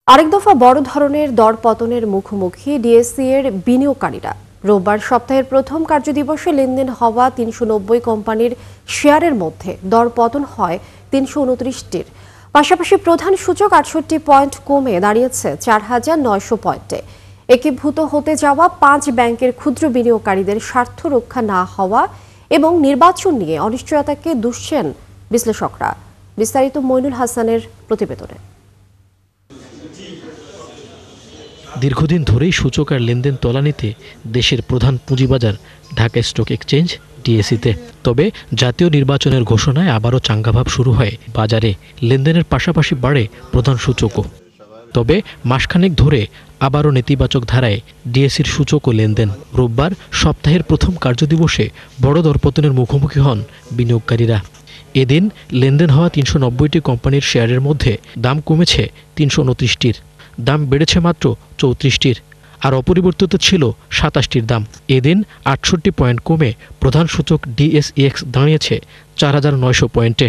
আরেক দফা বড় ধরনের দরপতনের মুখোমুখি ডিএসসি এর বিনিয়োগকারীরা। রোববার সপ্তাহের প্রথম কার্যদিবসে লেনদেন হওয়া ৩৯০ কোম্পানির শেয়ারের মধ্যে দরপতন হয় ৩২৯টির। পাশাপাশি প্রধান সূচক ৬৮ পয়েন্ট কমে দাঁড়িয়েছে ৪,৯০০ পয়েন্টে। একীভূত হতে যাওয়া ৫ ব্যাংকের ক্ষুদ্র বিনিয়োগকারীদের স্বার্থ রক্ষা না হওয়া এবং নির্বাচন নিয়ে অনিশ্চয়তাকে দুষছেন বিশ্লেষকরা। বিস্তারিত মইনুল হাসানের প্রতিবেদনে। দীর্ঘদিন ধরেই সূচক আর লেনদেন তলানিতে দেশের প্রধান পুঁজিবাজার ঢাকা স্টক এক্সচেঞ্জ ডিএসইতে। তবে জাতীয় নির্বাচনের ঘোষণায় আবারও চাঙ্গাভাব শুরু হয় বাজারে। লেনদেনের পাশাপাশি বাড়ে প্রধান সূচকও। তবে মাসখানেক ধরে আবারও নেতিবাচক ধারায় ডিএসইর সূচক ও লেনদেন। রোববার সপ্তাহের প্রথম কার্যদিবসে বড় দরপতনের মুখোমুখি হন বিনিয়োগকারীরা। এদিন লেনদেন হওয়া ৩৯০টি কোম্পানির শেয়ারের মধ্যে দাম কমেছে ৩২৯টির, দাম বেড়েছে মাত্র ৩৪টির, আর অপরিবর্তিত ছিল ২৭টির দাম। এদিন ৬৮ পয়েন্ট কমে প্রধান সূচক ডিএসইএক্স দাঁড়িয়েছে ৪,৯০০ পয়েন্টে।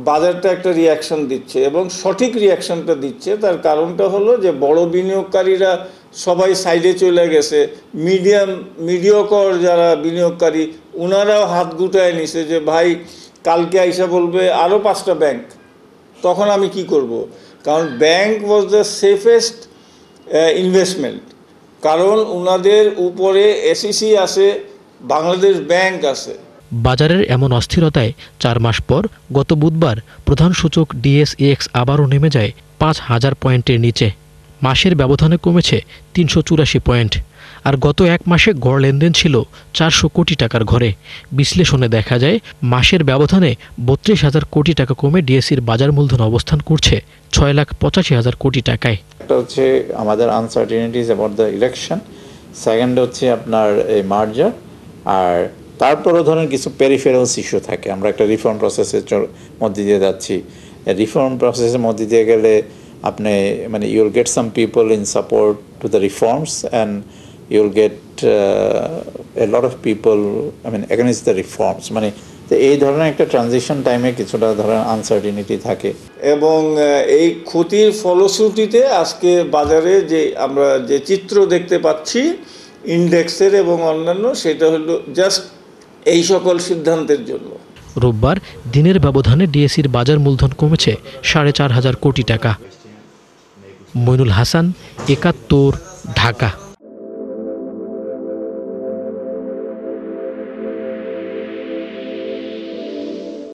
বাজারটা একটা রিয়াকশন দিচ্ছে এবং সঠিক রিয়াকশনটা দিচ্ছে। তার কারণটা হলো যে বড় বিনিয়োগকারীরা সবাই সাইডে চলে গেছে। মিডিয়কর যারা বিনিয়োগকারী ওনারাও হাত গুটায় নিছে যে ভাই কালকে আইসা বলবে আরও 5টা ব্যাংক, তখন আমি কি করব? কারণ bank was the safest investment, কারণ ওনাদের উপরে এসইসি আছে, বাংলাদেশ ব্যাংক আছে। বাজারের এমন অস্থিরতায় ৪ মাস পর গত বুধবার প্রধান সূচক ডিএসইএক্স আবারও নেমে যায় ৫,০০০ পয়েন্টের নিচে। মাসের ব্যবধানে কমেছে ৩৮৪ পয়েন্ট, আর গত এক মাসে গড় লেনদেন ছিল ৪০০ কোটি টাকার ঘরে। বিশ্লেষণে দেখা যায় মাসের ব্যবধানে ৩২,০০০ কোটি টাকা কমে ডিএসইর বাজার মূলধন অবস্থান করছে ৬,৮৫,০০০ কোটি টাকায়। একটা হচ্ছে আমাদের আনসার্টিনিটিজ অ্যাবাউট দ্য ইলেকশন, সেকেন্ড হচ্ছে আপনার এই মার্জার, আর তারপরও ধরেন কিছু পেরিফেরালস ইস্যু থাকে। আমরা একটা রিফর্ম প্রসেসের মধ্যে দিয়ে যাচ্ছি। রিফর্ম প্রসেসের মধ্যে দিয়ে গেলে আপনি মানে ইউল get some people in support to the reforms and you'll get a lot of people against the reforms, মানে এই ধরনের একটা ট্রানজিশন টাইমে কিছুটা ধরেন আনসার্টিনিটি থাকে। এবং এই ক্ষতির ফলশ্রুতিতে আজকে বাজারে যে আমরা যে চিত্র দেখতে পাচ্ছি ইন্ডেক্সের এবং অন্যান্য, সেটা হলো জাস্ট এই সকল সিদ্ধান্তের জন্য। রোববার দিনের ব্যবধানে ডিএসইর বাজার মূলধন কমেছে 4,500 কোটি টাকা। মইনুল হাসান, ৭১, ঢাকা।